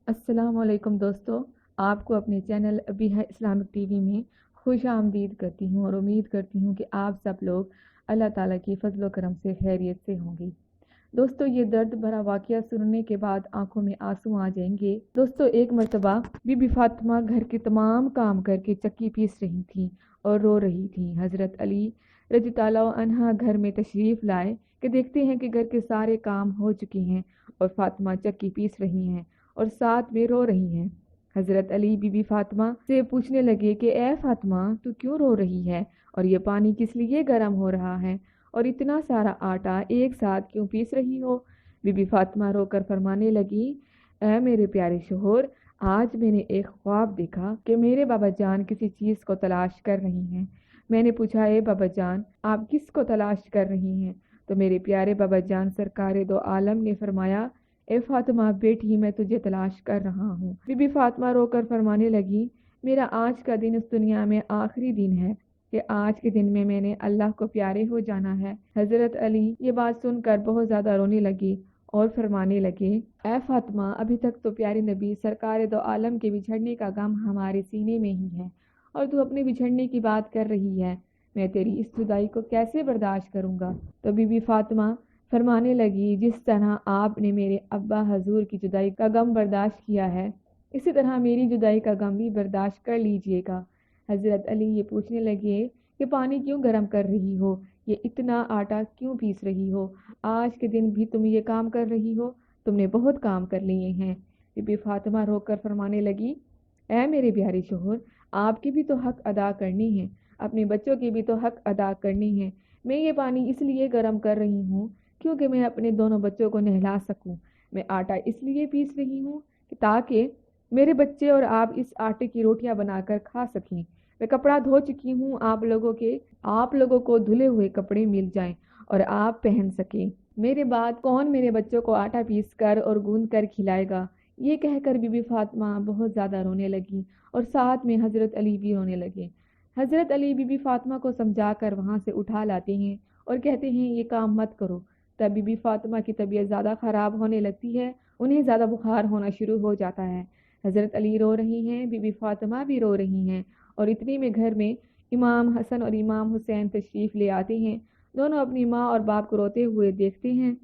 अस्सलाम वालेकुम दोस्तों, आपको अपने चैनल अभी है इस्लामिक टीवी में खुश आमदीद करती हूँ और उम्मीद करती हूँ कि आप सब लोग अल्लाह ताला की फजल करम से खैरियत से होंगे। दोस्तों, ये दर्द भरा वाक़या सुनने के बाद आंखों में आंसू आ जाएंगे। दोस्तों, एक मर्तबा बीबी फातिमा घर के तमाम काम करके चक्की पीस रही थी और रो रही थी। हज़रत अली रज़ी अल्लाह अन्हा घर में तशरीफ़ लाए कि देखते हैं कि घर के सारे काम हो चुके हैं और फातिमा चक्की पीस रही हैं और साथ में रो रही हैं। हज़रत अली बीबी फातिमा से पूछने लगे कि ए फातिमा, तू क्यों रो रही है और ये पानी किस लिए गर्म हो रहा है और इतना सारा आटा एक साथ क्यों पीस रही हो? बीबी फातिमा रोकर फरमाने लगी, ऐ मेरे प्यारे शोहर, आज मैंने एक ख्वाब देखा कि मेरे बाबा जान किसी चीज़ को तलाश कर रही हैं। मैंने पूछा, ए बाबा जान, आप किस को तलाश कर रही हैं? तो मेरे प्यारे बाबा जान सरकार दो आलम ने फरमाया, ए फातिमा बेटी, मैं तुझे तलाश कर रहा हूँ। बीबी फातिमा रोकर फरमाने लगी, मेरा आज का दिन इस दुनिया में आखिरी दिन है कि आज के दिन में मैंने अल्लाह को प्यारे हो जाना है। हजरत अली ये बात सुनकर बहुत ज्यादा रोने लगी और फरमाने लगे, ए फातिमा, अभी तक तो प्यारे नबी सरकार दो आलम के बिछड़ने का गम हमारे सीने में ही है और तू अपने बिछड़ने की बात कर रही है। मैं तेरी इस जुदाई को कैसे बर्दाश्त करूंगा? तो बीबी फातिमा फरमाने लगी, जिस तरह आपने मेरे अब्बा हजूर की जुदाई का गम बर्दाश्त किया है, इसी तरह मेरी जुदाई का गम भी बर्दाश्त कर लीजिएगा। हजरत अली ये पूछने लगे कि पानी क्यों गर्म कर रही हो, ये इतना आटा क्यों पीस रही हो? आज के दिन भी तुम ये काम कर रही हो? तुमने बहुत काम कर लिए हैं। बीबी फातिमा रोकर फरमाने लगी, ऐ मेरे प्यारे शोहर, आपकी भी तो हक अदा करनी है, अपने बच्चों की भी तो हक अदा करनी है। मैं ये पानी इसलिए गर्म कर रही हूँ क्योंकि मैं अपने दोनों बच्चों को नहला सकूं। मैं आटा इसलिए पीस रही हूँ कि ताकि मेरे बच्चे और आप इस आटे की रोटियां बनाकर खा सकें। मैं कपड़ा धो चुकी हूँ, आप लोगों को धुले हुए कपड़े मिल जाएं और आप पहन सकें। मेरे बाद कौन मेरे बच्चों को आटा पीस कर और गूंद कर खिलाएगा? ये कहकर बीबी फातिमा बहुत ज्यादा रोने लगी और साथ में हजरत अली भी रोने लगे। हजरत अली बीबी फातिमा को समझाकर वहां से उठा लाते हैं और कहते हैं, ये काम मत करो। तब बीबी फातिमा की तबीयत ज़्यादा ख़राब होने लगती है, उन्हें ज़्यादा बुखार होना शुरू हो जाता है। हज़रत अली रो रही हैं, बीबी फातिमा भी रो रही हैं और इतने में घर में इमाम हसन और इमाम हुसैन तशरीफ़ ले आते हैं। दोनों अपनी माँ और बाप को रोते हुए देखते हैं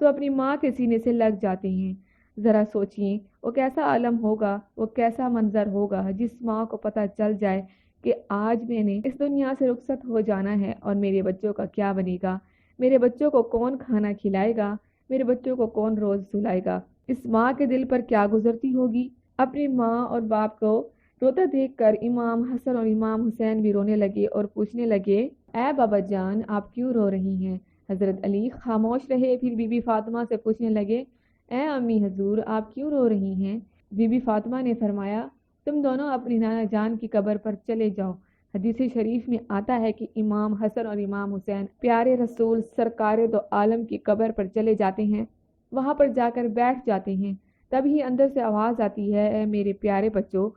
तो अपनी माँ के सीने से लग जाते हैं। ज़रा सोचिए, वो कैसा आलम होगा, वो कैसा मंजर होगा जिस माँ को पता चल जाए कि आज मैंने इस दुनिया से रुखसत हो जाना है और मेरे बच्चों का क्या बनेगा? मेरे बच्चों को कौन खाना खिलाएगा? मेरे बच्चों को कौन रोज सुलाएगा? इस माँ के दिल पर क्या गुजरती होगी? अपनी माँ और बाप को रोता देखकर इमाम हसन और इमाम हुसैन भी रोने लगे और पूछने लगे, ऐ बाबा जान, आप क्यों रो रही हैं? हजरत अली खामोश रहे, फिर बीबी फातिमा से पूछने लगे, ऐ अम्मी हजूर, आप क्यों रो रही हैं? बीबी फातिमा ने फरमाया, तुम दोनों अपनी नाना जान की कब्र पर चले जाओ। हदीस शरीफ में आता है कि इमाम हसन और इमाम हुसैन प्यारे रसूल सरकार दो आलम की कब्र पर चले जाते हैं। वहां पर जाकर बैठ जाते हैं। तभी अंदर से आवाज आती है, "ऐ मेरे प्यारे बच्चों,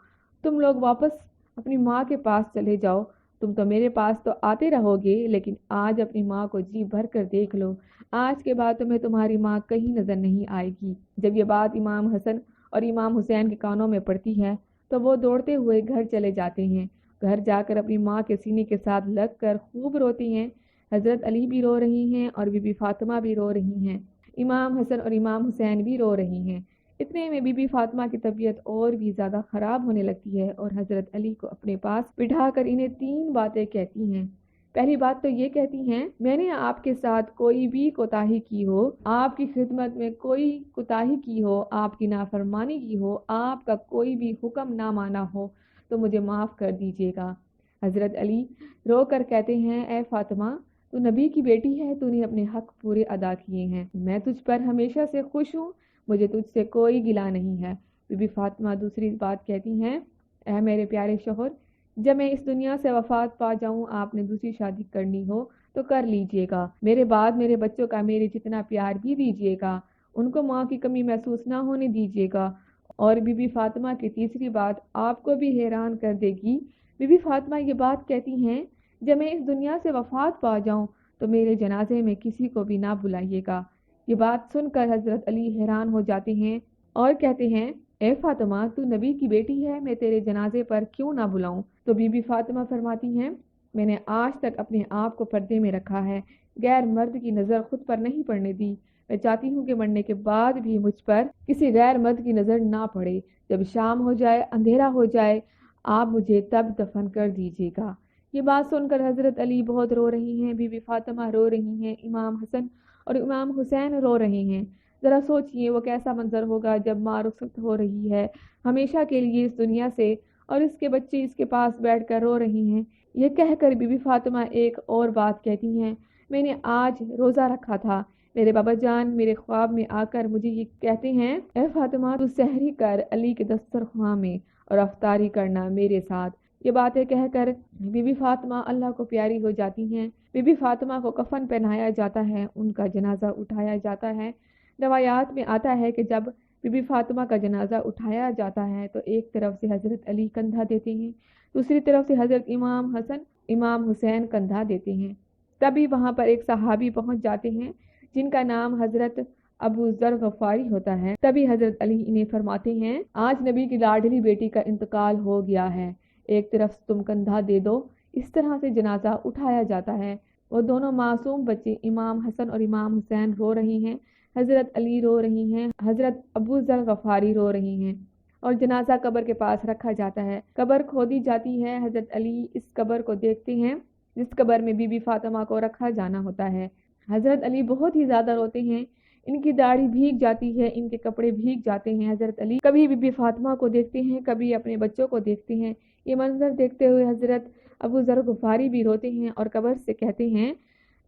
तुम लोग वापस अपनी माँ के पास चले जाओ। तुम तो मेरे पास तो आते रहोगे, लेकिन आज अपनी माँ को जी भर कर देख लो। आज के बाद तुम्हें तुम्हारी माँ कहीं नजर नहीं आएगी।" जब ये बात इमाम हसन और इमाम हुसैन के कानों में पड़ती है तो वो दौड़ते हुए घर चले जाते हैं। घर जाकर अपनी माँ के सीने के साथ लग कर खूब रोती हैं। हजरत अली भी रो रही हैं और बीबी फातिमा भी रो रही हैं। इमाम हसन और इमाम हुसैन भी रो रही हैं। इतने में बीबी फातिमा की तबीयत और भी ज्यादा खराब होने लगती है और हजरत अली को अपने पास बिठाकर इन्हें 3 बातें कहती हैं। पहली बात तो ये कहती हैं, मैंने आपके साथ कोई भी कोताही की हो, आपकी खिदमत में कोई कोताही की हो, आपकी नाफरमानी की हो, आपका कोई भी हुक्म ना माना हो तो मुझे माफ कर दीजिएगा। हजरत अली रो कर कहते हैं, ए फातिमा, तू नबी की बेटी है, तूने अपने हक पूरे अदा किए हैं। मैं तुझ पर हमेशा से खुश हूँ, मुझे तुझसे कोई गिला नहीं है। बीबी फातिमा दूसरी बात कहती हैं, ऐ मेरे प्यारे शोहर, जब मैं इस दुनिया से वफात पा जाऊं, आपने दूसरी शादी करनी हो तो कर लीजिएगा। मेरे बाद मेरे बच्चों का मेरे जितना प्यार भी दीजिएगा, उनको माँ की कमी महसूस ना होने दीजिएगा। और बीबी फातिमा की तीसरी बात आपको भी हैरान कर देगी। बीबी फातिमा ये बात कहती हैं, जब मैं इस दुनिया से वफात पा जाऊं तो मेरे जनाजे में किसी को भी ना बुलाइएगा। ये बात सुनकर हजरत अली हैरान हो जाते हैं और कहते हैं, اے فاطمہ تو نبی کی بیٹی ہے، میں تیرے جنازے پر کیوں نہ بلاؤں؟ تو بی بی فاطمہ فرماتی ہیں میں نے آج تک اپنے آپ کو پردے میں رکھا ہے، غیر مرد کی نظر خود پر نہیں پڑنے دی۔ میں چاہتی ہوں کہ مرنے کے بعد بھی مجھ پر کسی غیر مرد کی نظر نہ پڑے۔ جب شام ہو جائے، اندھیرا ہو جائے، آپ مجھے تب دفن کر دیجیے گا۔ یہ بات سن کر حضرت علی بہت رو رہی ہیں، بی بی فاطمہ رو رہی ہیں، امام حسن اور امام حسین رو رہے ہیں۔ ذرا سوچئے وہ کیسا منظر ہوگا جب ماں رخصت ہو رہی ہے ہمیشہ کے لیے اس دنیا سے، اور اس کے بچے اس کے پاس بیٹھ کر رو رہے ہیں۔ یہ کہہ کر بی بی فاطمہ ایک اور بات کہتی ہیں، میں نے آج روزہ رکھا تھا، میرے بابا جان میرے خواب میں آ کر مجھے یہ کہتے ہیں اے فاطمہ تو سحری کر علی کے دسترخوان میں اور افطاری کرنا میرے ساتھ۔ یہ باتیں کہہ کر بی بی فاطمہ اللہ کو پیاری ہو جاتی ہیں۔ بی بی فاطمہ کو کفن پہنایا جاتا ہے، ان کا جنازہ اٹھایا جاتا ہے۔ روایات میں آتا ہے کہ جب بی بی فاطمہ کا جنازہ اٹھایا جاتا ہے تو ایک طرف سے حضرت علی کندھا دیتے ہیں، دوسری طرف سے حضرت امام حسن امام حسین کندھا دیتے ہیں۔ تبھی وہاں پر ایک صحابی پہنچ جاتے ہیں جن کا نام حضرت ابو ذر غفاری ہوتا ہے۔ تبھی حضرت علی انہیں فرماتے ہیں آج نبی کی لاڈلی بیٹی کا انتقال ہو گیا ہے، ایک طرف سے تم کندھا دے دو۔ اس طرح سے جنازہ اٹھایا جاتا ہے۔ وہ دونوں معصوم بچے امام حسن اور امام حسین رو رہے ہیں، حضرت علی رو رہی ہیں، حضرت ابو ذر غفاری رو رہی ہیں، اور جنازہ قبر کے پاس رکھا جاتا ہے۔ قبر کھودی جاتی ہے، حضرت علی اس قبر کو دیکھتے ہیں جس قبر میں بی بی فاطمہ کو رکھا جانا ہوتا ہے۔ حضرت علی بہت ہی زیادہ روتے ہیں، ان کی داڑھی بھیگ جاتی ہے، ان کے کپڑے بھیگ جاتے ہیں۔ حضرت علی کبھی بی بی فاطمہ کو دیکھتے ہیں، کبھی اپنے بچوں کو دیکھتے ہیں۔ یہ منظر دیکھتے ہوئے حضرت ابو ذر غفاری بھی روتے ہیں اور قبر سے کہتے ہیں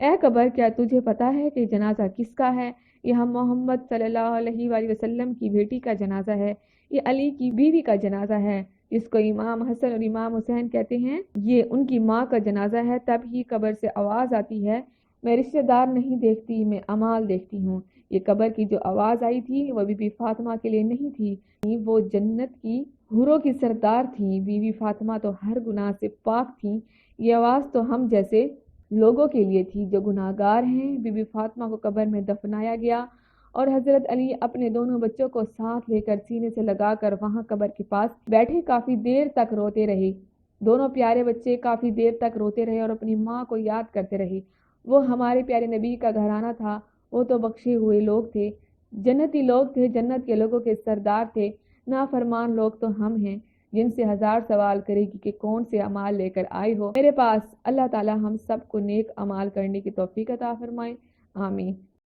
اے قبر کیا تجھے پتا ہے کہ جنازہ کس کا ہے؟ یہ ہم محمد صلی اللہ علیہ وآلہ وسلم کی بیٹی کا جنازہ ہے، یہ علی کی بیوی کا جنازہ ہے جس کو امام حسن اور امام حسین کہتے ہیں، یہ ان کی ماں کا جنازہ ہے۔ تب ہی قبر سے آواز آتی ہے میں رشتہ دار نہیں دیکھتی، میں اعمال دیکھتی ہوں۔ یہ قبر کی جو آواز آئی تھی وہ بی بی فاطمہ کے لیے نہیں تھی، وہ جنت کی حوروں کی سردار تھی۔ بی بی فاطمہ تو ہر گناہ سے پاک تھی، یہ آواز تو ہم جیسے لوگوں کے لیے تھی جو گناہ گار ہیں۔ بی بی فاطمہ کو قبر میں دفنایا گیا اور حضرت علی اپنے دونوں بچوں کو ساتھ لے کر سینے سے لگا کر وہاں قبر کے پاس بیٹھے کافی دیر تک روتے رہے۔ دونوں پیارے بچے کافی دیر تک روتے رہے اور اپنی ماں کو یاد کرتے رہے۔ وہ ہمارے پیارے نبی کا گھرانہ تھا، وہ تو بخشے ہوئے لوگ تھے، جنتی لوگ تھے، جنت کے لوگوں کے سردار تھے۔ نافرمان لوگ تو ہم ہیں جن سے ہزار سوال کرے گی کہ کون سے اعمال لے کر آئے ہو میرے پاس۔ اللہ تعالی ہم سب کو نیک اعمال کرنے کی توفیق عطا فرمائے، آمین۔